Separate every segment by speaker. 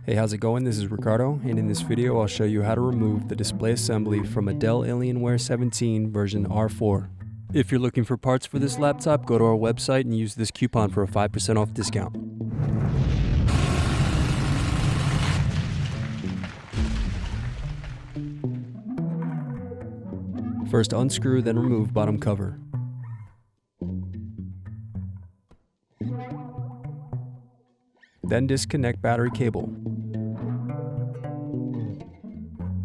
Speaker 1: Hey, how's it going? This is Ricardo, and in this video I'll show you how to remove the display assembly from a Dell Alienware 17 version R4. If you're looking for parts for this laptop, go to our website and use this coupon for a 5% off discount. First unscrew, then remove bottom cover. Then disconnect battery cable.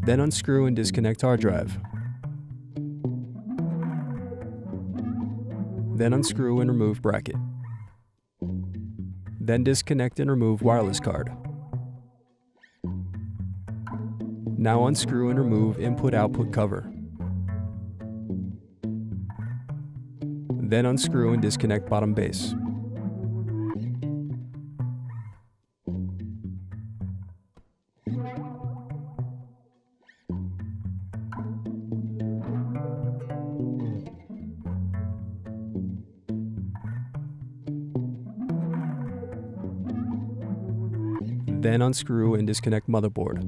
Speaker 1: Then unscrew and disconnect hard drive. Then unscrew and remove bracket. Then disconnect and remove wireless card. Now unscrew and remove input-output cover. Then unscrew and disconnect bottom base. Then unscrew and disconnect motherboard.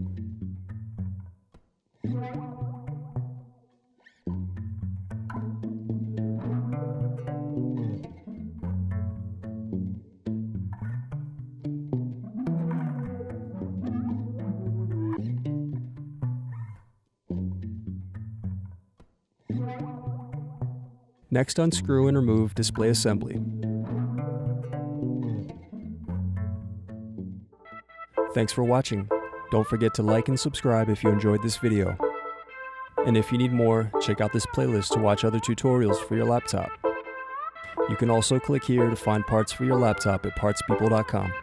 Speaker 1: Next, unscrew and remove display assembly. Thanks for watching. Don't forget to like and subscribe if you enjoyed this video. And if you need more, check out this playlist to watch other tutorials for your laptop. You can also click here to find parts for your laptop at partspeople.com.